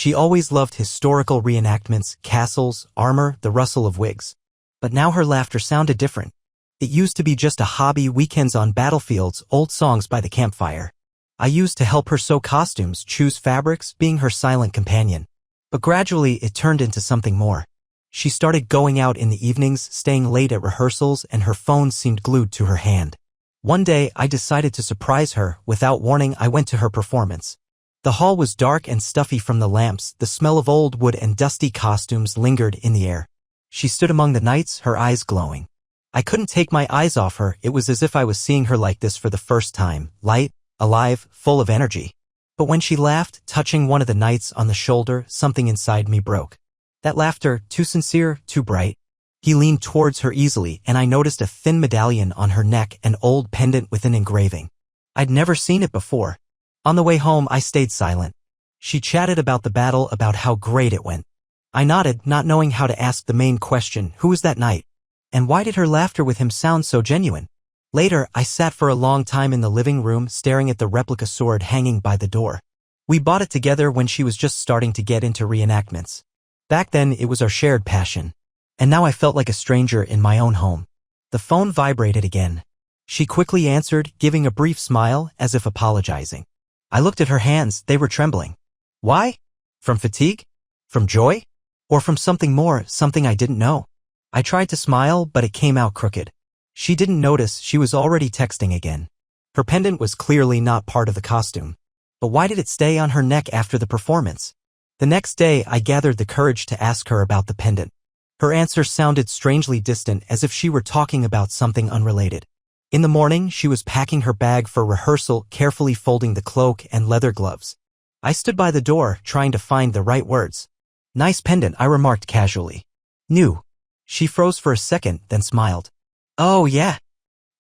She always loved historical reenactments, castles, armor, the rustle of wigs. But now her laughter sounded different. It used to be just a hobby, weekends on battlefields, old songs by the campfire. I used to help her sew costumes, choose fabrics, being her silent companion. But gradually it turned into something more. She started going out in the evenings, staying late at rehearsals, and her phone seemed glued to her hand. One day, I decided to surprise her. Without warning, I went to her performance. The hall was dark and stuffy from the lamps. The smell of old wood and dusty costumes lingered in the air. She stood among the knights, her eyes glowing. I couldn't take my eyes off her. It was as if I was seeing her like this for the first time, light, alive, full of energy. But when she laughed, touching one of the knights on the shoulder, something inside me broke. That laughter, too sincere, too bright. He leaned towards her easily, and I noticed a thin medallion on her neck, an old pendant with an engraving. I'd never seen it before. On the way home, I stayed silent. She chatted about the battle, about how great it went. I nodded, not knowing how to ask the main question: who was that knight? And why did her laughter with him sound so genuine? Later, I sat for a long time in the living room, staring at the replica sword hanging by the door. We bought it together when she was just starting to get into reenactments. Back then, it was our shared passion. And now I felt like a stranger in my own home. The phone vibrated again. She quickly answered, giving a brief smile, as if apologizing. I looked at her hands, they were trembling. Why? From fatigue? From joy? Or from something more, something I didn't know? I tried to smile, but it came out crooked. She didn't notice, she was already texting again. Her pendant was clearly not part of the costume. But why did it stay on her neck after the performance? The next day, I gathered the courage to ask her about the pendant. Her answer sounded strangely distant, as if she were talking about something unrelated. In the morning, she was packing her bag for rehearsal, carefully folding the cloak and leather gloves. I stood by the door, trying to find the right words. Nice pendant, I remarked casually. New. She froze for a second, then smiled. Oh yeah.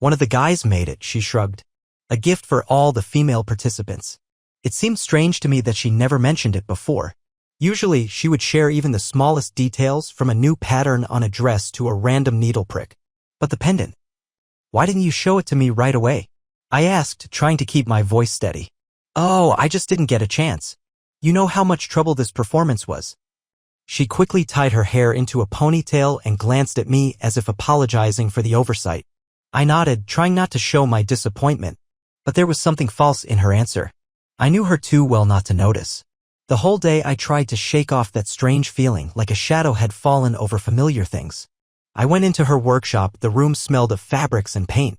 One of the guys made it, she shrugged. A gift for all the female participants. It seemed strange to me that she never mentioned it before. Usually, she would share even the smallest details, from a new pattern on a dress to a random needle prick. But the pendant. Why didn't you show it to me right away? I asked, trying to keep my voice steady. Oh, I just didn't get a chance. You know how much trouble this performance was. She quickly tied her hair into a ponytail and glanced at me as if apologizing for the oversight. I nodded, trying not to show my disappointment. But there was something false in her answer. I knew her too well not to notice. The whole day I tried to shake off that strange feeling, like a shadow had fallen over familiar things. I went into her workshop. The room smelled of fabrics and paint.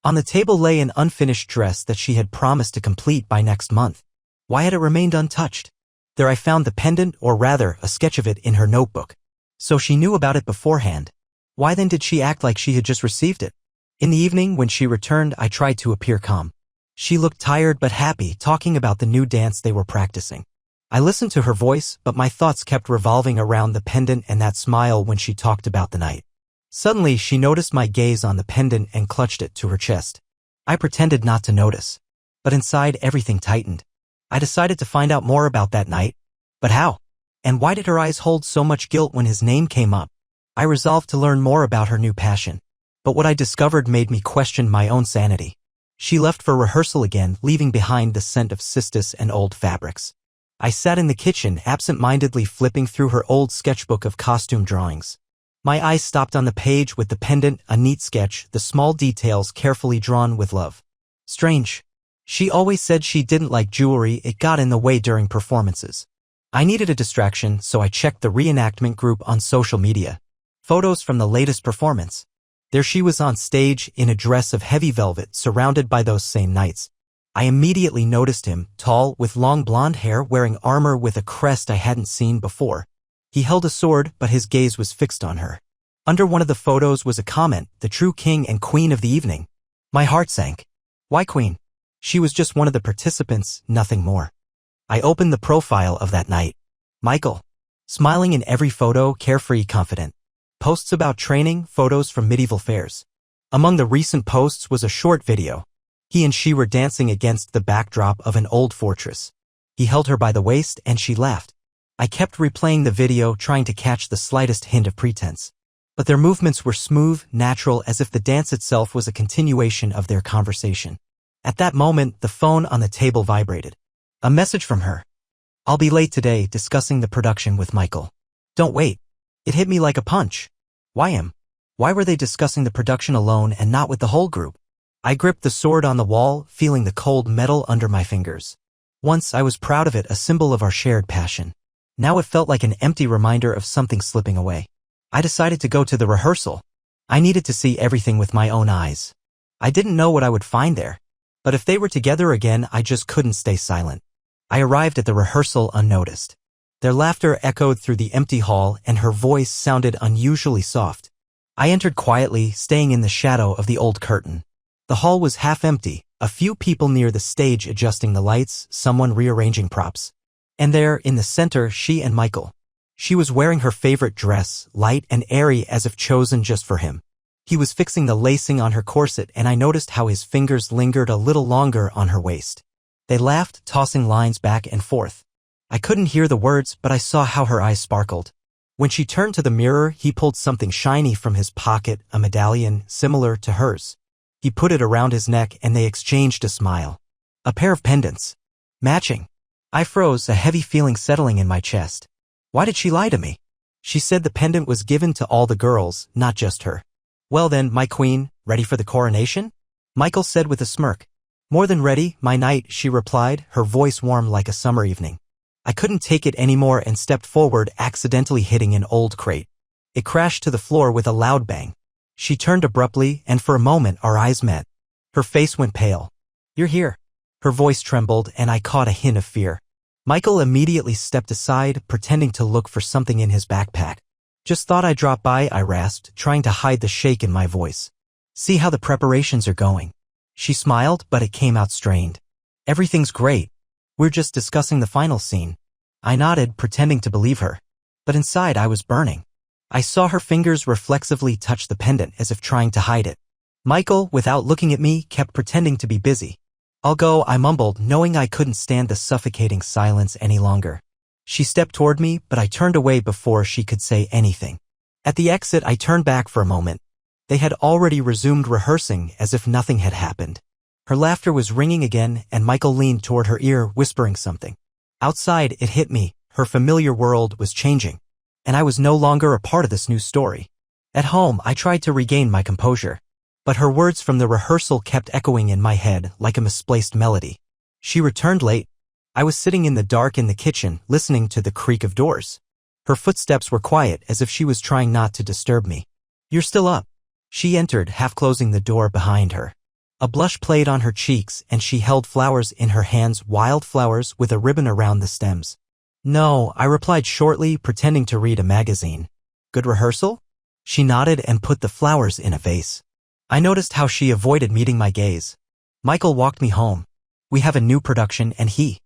On the table lay an unfinished dress that she had promised to complete by next month. Why had it remained untouched? There I found the pendant, or rather, a sketch of it in her notebook. So she knew about it beforehand. Why then did she act like she had just received it? In the evening, when she returned, I tried to appear calm. She looked tired but happy, talking about the new dance they were practicing. I listened to her voice, but my thoughts kept revolving around the pendant and that smile when she talked about the night. Suddenly, she noticed my gaze on the pendant and clutched it to her chest. I pretended not to notice. But inside, everything tightened. I decided to find out more about that night. But how? And why did her eyes hold so much guilt when his name came up? I resolved to learn more about her new passion. But what I discovered made me question my own sanity. She left for rehearsal again, leaving behind the scent of cistus and old fabrics. I sat in the kitchen, absent-mindedly flipping through her old sketchbook of costume drawings. My eyes stopped on the page with the pendant, a neat sketch, the small details carefully drawn with love. Strange. She always said she didn't like jewelry, it got in the way during performances. I needed a distraction, so I checked the reenactment group on social media. Photos from the latest performance. There she was on stage, in a dress of heavy velvet, surrounded by those same knights. I immediately noticed him, tall, with long blonde hair, wearing armor with a crest I hadn't seen before. He held a sword, but his gaze was fixed on her. Under one of the photos was a comment, the true king and queen of the evening. My heart sank. Why queen? She was just one of the participants, nothing more. I opened the profile of that night. Michael. Smiling in every photo, carefree, confident. Posts about training, photos from medieval fairs. Among the recent posts was a short video. He and she were dancing against the backdrop of an old fortress. He held her by the waist and she laughed. I kept replaying the video, trying to catch the slightest hint of pretense. But their movements were smooth, natural, as if the dance itself was a continuation of their conversation. At that moment, the phone on the table vibrated. A message from her. I'll be late today discussing the production with Michael. Don't wait. It hit me like a punch. Why him? Why were they discussing the production alone and not with the whole group? I gripped the sword on the wall, feeling the cold metal under my fingers. Once I was proud of it, a symbol of our shared passion. Now it felt like an empty reminder of something slipping away. I decided to go to the rehearsal. I needed to see everything with my own eyes. I didn't know what I would find there. But if they were together again, I just couldn't stay silent. I arrived at the rehearsal unnoticed. Their laughter echoed through the empty hall and her voice sounded unusually soft. I entered quietly, staying in the shadow of the old curtain. The hall was half empty, a few people near the stage adjusting the lights, someone rearranging props. And there, in the center, she and Michael. She was wearing her favorite dress, light and airy as if chosen just for him. He was fixing the lacing on her corset and I noticed how his fingers lingered a little longer on her waist. They laughed, tossing lines back and forth. I couldn't hear the words, but I saw how her eyes sparkled. When she turned to the mirror, he pulled something shiny from his pocket, a medallion similar to hers. He put it around his neck and they exchanged a smile. A pair of pendants. Matching. I froze, a heavy feeling settling in my chest. Why did she lie to me? She said the pendant was given to all the girls, not just her. Well then, my queen, ready for the coronation? Michael said with a smirk. More than ready, my knight, she replied, her voice warm like a summer evening. I couldn't take it anymore and stepped forward, accidentally hitting an old crate. It crashed to the floor with a loud bang. She turned abruptly, and for a moment our eyes met. Her face went pale. You're here. Her voice trembled, and I caught a hint of fear. Michael immediately stepped aside, pretending to look for something in his backpack. Just thought I'd drop by, I rasped, trying to hide the shake in my voice. See how the preparations are going. She smiled, but it came out strained. Everything's great. We're just discussing the final scene. I nodded, pretending to believe her. But inside I was burning. I saw her fingers reflexively touch the pendant as if trying to hide it. Michael, without looking at me, kept pretending to be busy. I'll go, I mumbled, knowing I couldn't stand the suffocating silence any longer. She stepped toward me, but I turned away before she could say anything. At the exit, I turned back for a moment. They had already resumed rehearsing as if nothing had happened. Her laughter was ringing again, and Michael leaned toward her ear, whispering something. Outside, it hit me. Her familiar world was changing. And I was no longer a part of this new story. At home, I tried to regain my composure. But her words from the rehearsal kept echoing in my head like a misplaced melody. She returned late. I was sitting in the dark in the kitchen, listening to the creak of doors. Her footsteps were quiet, as if she was trying not to disturb me. You're still up. She entered, half closing the door behind her. A blush played on her cheeks, and she held flowers in her hands, wild flowers with a ribbon around the stems. No, I replied shortly, pretending to read a magazine. Good rehearsal? She nodded and put the flowers in a vase. I noticed how she avoided meeting my gaze. Michael walked me home. We have a new production and he.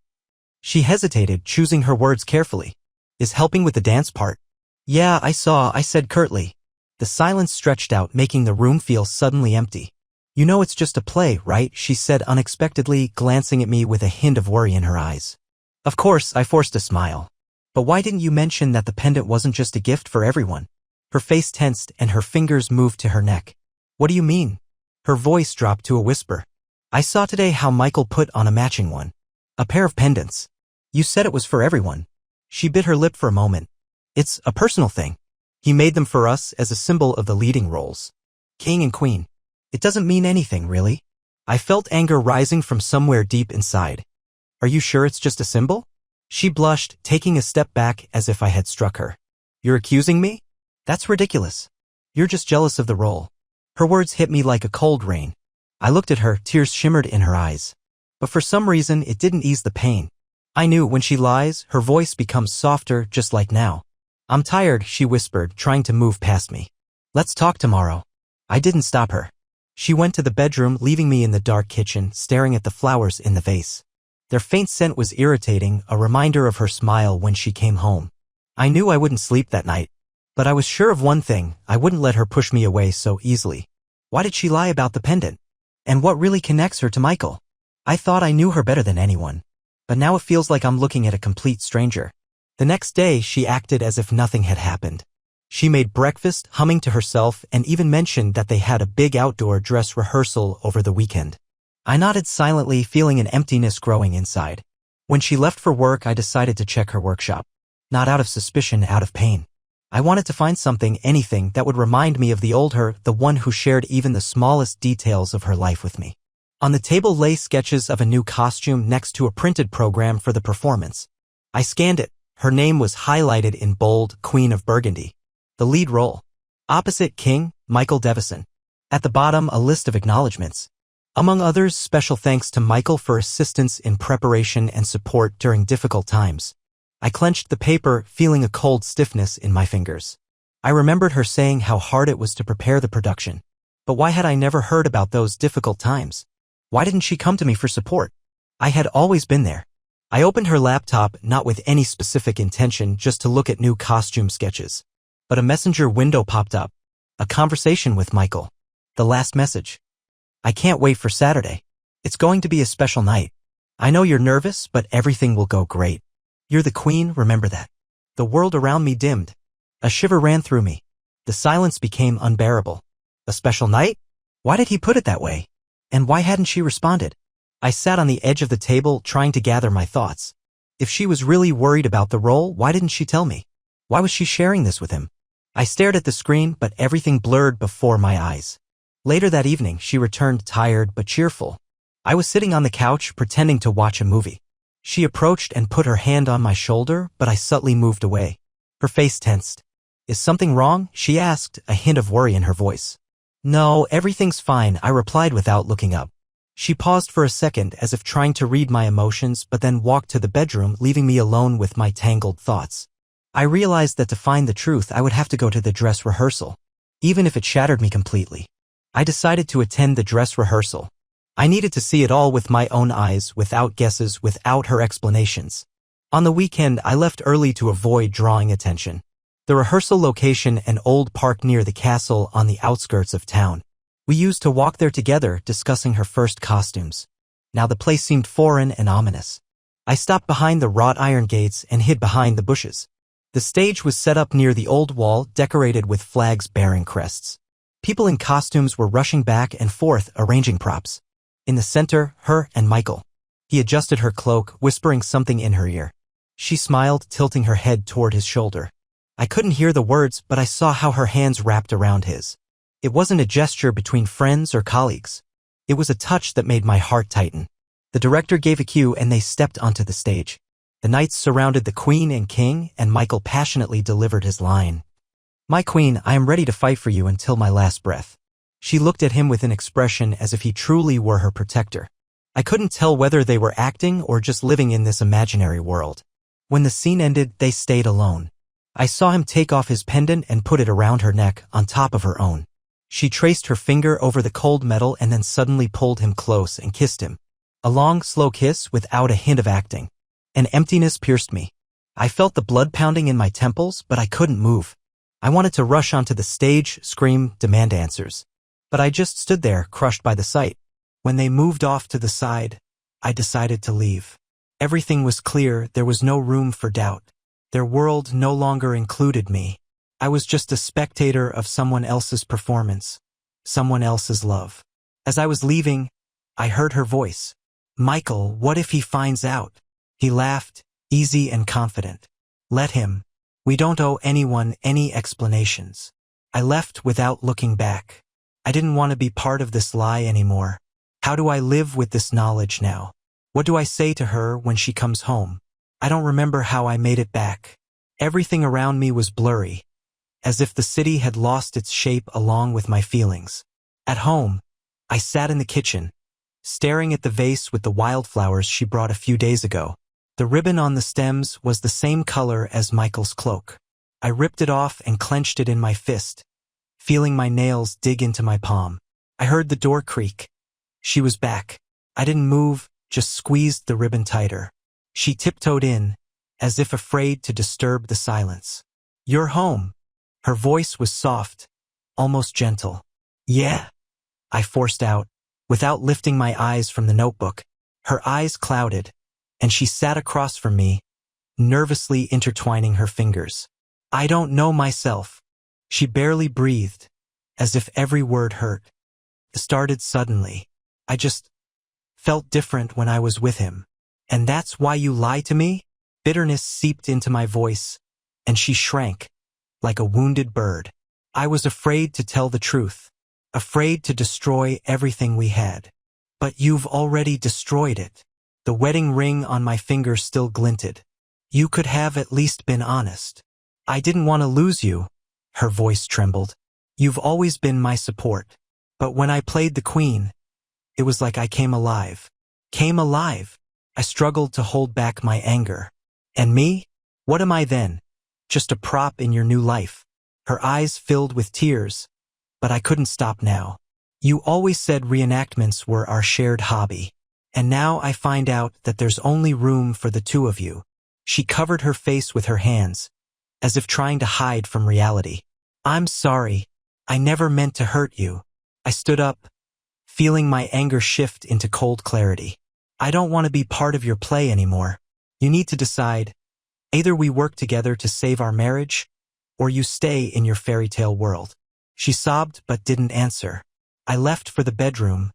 She hesitated, choosing her words carefully. Is helping with the dance part. Yeah, I saw, I said curtly. The silence stretched out, making the room feel suddenly empty. You know it's just a play, right? She said unexpectedly, glancing at me with a hint of worry in her eyes. Of course, I forced a smile. But why didn't you mention that the pendant wasn't just a gift for everyone? Her face tensed and her fingers moved to her neck. What do you mean? Her voice dropped to a whisper. I saw today how Michael put on a matching one. A pair of pendants. You said it was for everyone. She bit her lip for a moment. It's a personal thing. He made them for us as a symbol of the leading roles. King and queen. It doesn't mean anything, really. I felt anger rising from somewhere deep inside. Are you sure it's just a symbol? She blushed, taking a step back as if I had struck her. You're accusing me? That's ridiculous. You're just jealous of the role. Her words hit me like a cold rain. I looked at her, tears shimmered in her eyes. But for some reason, it didn't ease the pain. I knew when she lies, her voice becomes softer, just like now. I'm tired, she whispered, trying to move past me. Let's talk tomorrow. I didn't stop her. She went to the bedroom, leaving me in the dark kitchen, staring at the flowers in the vase. Their faint scent was irritating, a reminder of her smile when she came home. I knew I wouldn't sleep that night. But I was sure of one thing, I wouldn't let her push me away so easily. Why did she lie about the pendant? And what really connects her to Michael? I thought I knew her better than anyone. But now it feels like I'm looking at a complete stranger. The next day, she acted as if nothing had happened. She made breakfast, humming to herself, and even mentioned that they had a big outdoor dress rehearsal over the weekend. I nodded silently, feeling an emptiness growing inside. When she left for work, I decided to check her workshop. Not out of suspicion, out of pain. I wanted to find something, anything, that would remind me of the old her, the one who shared even the smallest details of her life with me. On the table lay sketches of a new costume next to a printed program for the performance. I scanned it. Her name was highlighted in bold, Queen of Burgundy. The lead role. Opposite, King, Michael Devison. At the bottom, a list of acknowledgements. Among others, special thanks to Michael for assistance in preparation and support during difficult times. I clenched the paper, feeling a cold stiffness in my fingers. I remembered her saying how hard it was to prepare the production. But why had I never heard about those difficult times? Why didn't she come to me for support? I had always been there. I opened her laptop, not with any specific intention, just to look at new costume sketches. But a messenger window popped up. A conversation with Michael. The last message. I can't wait for Saturday. It's going to be a special night. I know you're nervous, but everything will go great. You're the queen, remember that. The world around me dimmed. A shiver ran through me. The silence became unbearable. A special night? Why did he put it that way? And why hadn't she responded? I sat on the edge of the table, trying to gather my thoughts. If she was really worried about the role, why didn't she tell me? Why was she sharing this with him? I stared at the screen, but everything blurred before my eyes. Later that evening, she returned tired but cheerful. I was sitting on the couch, pretending to watch a movie. She approached and put her hand on my shoulder, but I subtly moved away. Her face tensed. Is something wrong? She asked, a hint of worry in her voice. No, everything's fine, I replied without looking up. She paused for a second, as if trying to read my emotions, but then walked to the bedroom, leaving me alone with my tangled thoughts. I realized that to find the truth, I would have to go to the dress rehearsal, even if it shattered me completely. I decided to attend the dress rehearsal. I needed to see it all with my own eyes, without guesses, without her explanations. On the weekend, I left early to avoid drawing attention. The rehearsal location, an old park near the castle on the outskirts of town. We used to walk there together, discussing her first costumes. Now the place seemed foreign and ominous. I stopped behind the wrought iron gates and hid behind the bushes. The stage was set up near the old wall, decorated with flags bearing crests. People in costumes were rushing back and forth, arranging props. In the center, her and Michael. He adjusted her cloak, whispering something in her ear. She smiled, tilting her head toward his shoulder. I couldn't hear the words, but I saw how her hands wrapped around his. It wasn't a gesture between friends or colleagues. It was a touch that made my heart tighten. The director gave a cue and they stepped onto the stage. The knights surrounded the queen and king, and Michael passionately delivered his line. My queen, I am ready to fight for you until my last breath. She looked at him with an expression as if he truly were her protector. I couldn't tell whether they were acting or just living in this imaginary world. When the scene ended, they stayed alone. I saw him take off his pendant and put it around her neck, on top of her own. She traced her finger over the cold metal and then suddenly pulled him close and kissed him. A long, slow kiss without a hint of acting. An emptiness pierced me. I felt the blood pounding in my temples, but I couldn't move. I wanted to rush onto the stage, scream, demand answers. But I just stood there, crushed by the sight. When they moved off to the side, I decided to leave. Everything was clear, there was no room for doubt. Their world no longer included me. I was just a spectator of someone else's performance, someone else's love. As I was leaving, I heard her voice. Michael, what if he finds out? He laughed, easy and confident. Let him. We don't owe anyone any explanations. I left without looking back. I didn't want to be part of this lie anymore. How do I live with this knowledge now? What do I say to her when she comes home? I don't remember how I made it back. Everything around me was blurry, as if the city had lost its shape along with my feelings. At home, I sat in the kitchen, staring at the vase with the wildflowers she brought a few days ago. The ribbon on the stems was the same color as Michael's cloak. I ripped it off and clenched it in my fist, feeling my nails dig into my palm. I heard the door creak. She was back. I didn't move, just squeezed the ribbon tighter. She tiptoed in, as if afraid to disturb the silence. You're home. Her voice was soft, almost gentle. Yeah, I forced out, without lifting my eyes from the notebook. Her eyes clouded, and she sat across from me, nervously intertwining her fingers. I don't know myself. She barely breathed, as if every word hurt. It started suddenly. I just felt different when I was with him. And that's why you lie to me? Bitterness seeped into my voice, and she shrank, like a wounded bird. I was afraid to tell the truth, afraid to destroy everything we had. But you've already destroyed it. The wedding ring on my finger still glinted. You could have at least been honest. I didn't want to lose you. Her voice trembled. You've always been my support. But when I played the queen, it was like I came alive. Came alive. I struggled to hold back my anger. And me? What am I then? Just a prop in your new life. Her eyes filled with tears, but I couldn't stop now. You always said reenactments were our shared hobby. And now I find out that there's only room for the two of you. She covered her face with her hands, as if trying to hide from reality. I'm sorry. I never meant to hurt you. I stood up, feeling my anger shift into cold clarity. I don't want to be part of your play anymore. You need to decide. Either we work together to save our marriage, or you stay in your fairy tale world. She sobbed but didn't answer. I left for the bedroom,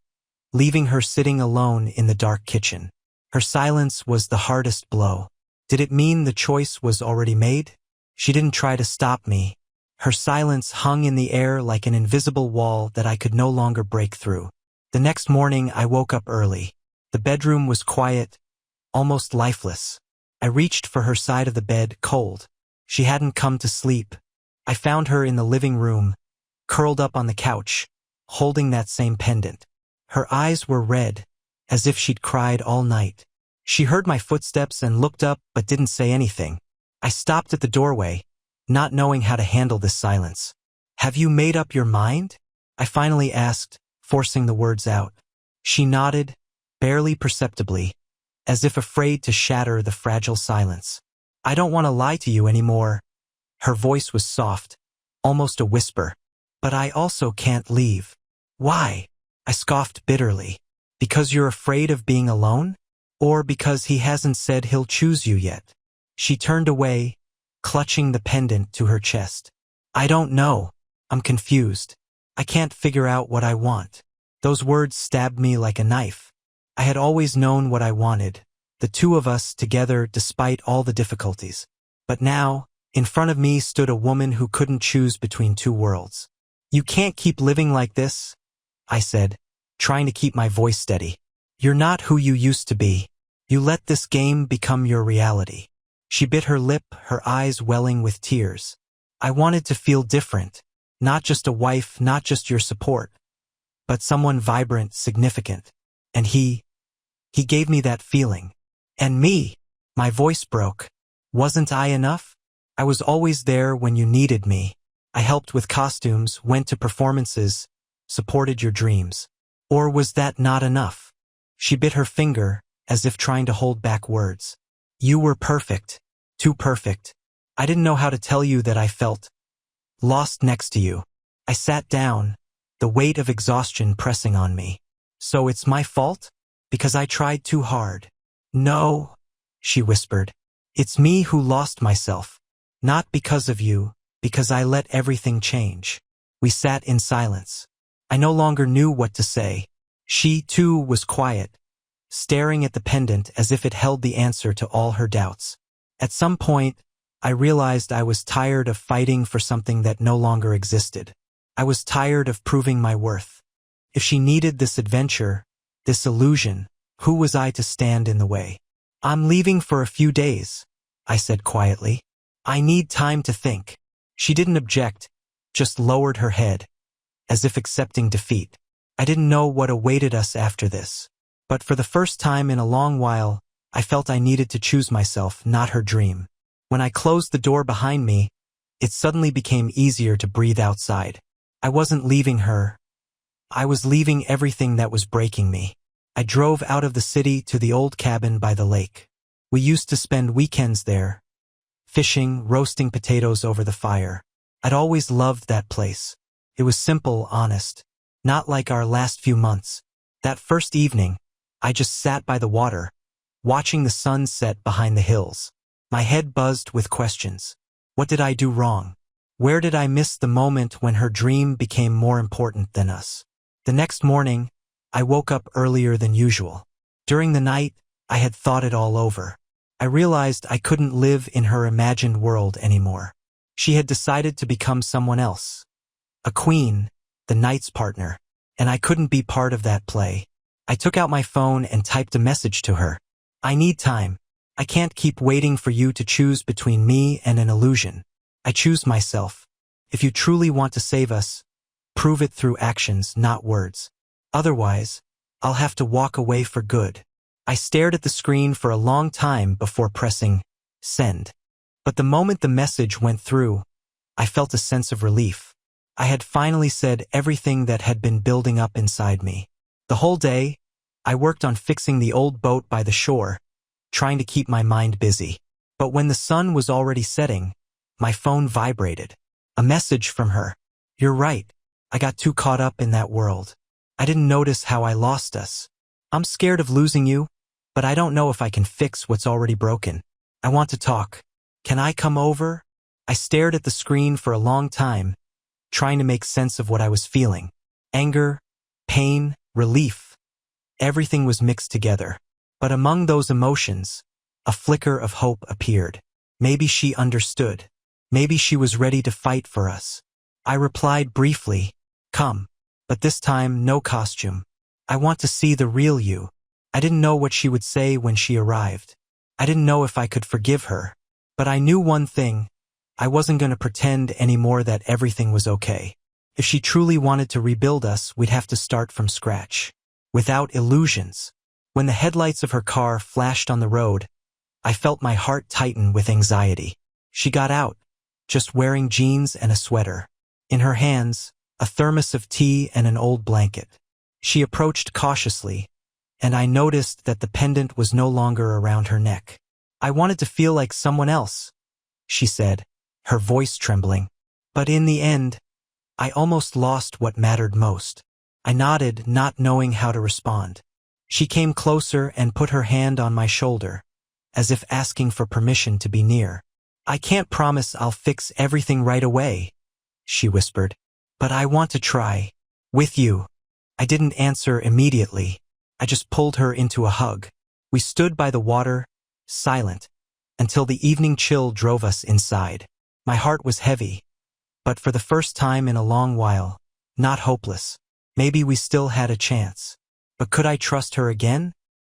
leaving her sitting alone in the dark kitchen. Her silence was the hardest blow. Did it mean the choice was already made? She didn't try to stop me. Her silence hung in the air like an invisible wall that I could no longer break through. The next morning I woke up early. The bedroom was quiet, almost lifeless. I reached for her side of the bed, cold. She hadn't come to sleep. I found her in the living room, curled up on the couch, holding that same pendant. Her eyes were red, as if she'd cried all night. She heard my footsteps and looked up but didn't say anything. I stopped at the doorway, not knowing how to handle this silence. Have you made up your mind? I finally asked, forcing the words out. She nodded, barely perceptibly, as if afraid to shatter the fragile silence. I don't want to lie to you anymore. Her voice was soft, almost a whisper. But I also can't leave. Why? I scoffed bitterly. Because you're afraid of being alone? Or because he hasn't said he'll choose you yet? She turned away, clutching the pendant to her chest. I don't know. I'm confused. I can't figure out what I want. Those words stabbed me like a knife. I had always known what I wanted, the two of us together despite all the difficulties. But now, in front of me stood a woman who couldn't choose between two worlds. You can't keep living like this, I said, trying to keep my voice steady. You're not who you used to be. You let this game become your reality. She bit her lip, her eyes welling with tears. I wanted to feel different, not just a wife, not just your support, but someone vibrant, significant. And he gave me that feeling. And me, my voice broke. Wasn't I enough? I was always there when you needed me. I helped with costumes, went to performances, supported your dreams. Or was that not enough? She bit her finger, as if trying to hold back words. You were perfect. Too perfect. I didn't know how to tell you that I felt lost next to you. I sat down, the weight of exhaustion pressing on me. So it's my fault? Because I tried too hard. No, she whispered. It's me who lost myself. Not because of you, because I let everything change. We sat in silence. I no longer knew what to say. She, too, was quiet, staring at the pendant as if it held the answer to all her doubts. At some point, I realized I was tired of fighting for something that no longer existed. I was tired of proving my worth. If she needed this adventure, this illusion, who was I to stand in the way? I'm leaving for a few days, I said quietly. I need time to think. She didn't object, just lowered her head, as if accepting defeat. I didn't know what awaited us after this. But for the first time in a long while, I felt I needed to choose myself, not her dream. When I closed the door behind me, it suddenly became easier to breathe outside. I wasn't leaving her. I was leaving everything that was breaking me. I drove out of the city to the old cabin by the lake. We used to spend weekends there, fishing, roasting potatoes over the fire. I'd always loved that place. It was simple, honest, not like our last few months. That first evening, I just sat by the water, watching the sun set behind the hills. My head buzzed with questions. What did I do wrong? Where did I miss the moment when her dream became more important than us? The next morning, I woke up earlier than usual. During the night, I had thought it all over. I realized I couldn't live in her imagined world anymore. She had decided to become someone else. A queen, the knight's partner, and I couldn't be part of that play. I took out my phone and typed a message to her. I need time. I can't keep waiting for you to choose between me and an illusion. I choose myself. If you truly want to save us, prove it through actions, not words. Otherwise, I'll have to walk away for good. I stared at the screen for a long time before pressing send. But the moment the message went through, I felt a sense of relief. I had finally said everything that had been building up inside me. The whole day, I worked on fixing the old boat by the shore, trying to keep my mind busy. But when the sun was already setting, my phone vibrated. A message from her. You're right. I got too caught up in that world. I didn't notice how I lost us. I'm scared of losing you, but I don't know if I can fix what's already broken. I want to talk. Can I come over? I stared at the screen for a long time, trying to make sense of what I was feeling. Anger, pain, relief. Everything was mixed together. But among those emotions, a flicker of hope appeared. Maybe she understood. Maybe she was ready to fight for us. I replied briefly, come. But this time, no costume. I want to see the real you. I didn't know what she would say when she arrived. I didn't know if I could forgive her. But I knew one thing. I wasn't going to pretend anymore that everything was okay. If she truly wanted to rebuild us, we'd have to start from scratch. Without illusions. When the headlights of her car flashed on the road, I felt my heart tighten with anxiety. She got out, just wearing jeans and a sweater. In her hands, a thermos of tea and an old blanket. She approached cautiously, and I noticed that the pendant was no longer around her neck. I wanted to feel like someone else, she said, her voice trembling. But in the end, I almost lost what mattered most. I nodded, not knowing how to respond. She came closer and put her hand on my shoulder, as if asking for permission to be near. I can't promise I'll fix everything right away, she whispered. But I want to try. With you. I didn't answer immediately. I just pulled her into a hug. We stood by the water, silent, until the evening chill drove us inside. My heart was heavy, but for the first time in a long while, not hopeless. Maybe we still had a chance. But could I trust her again?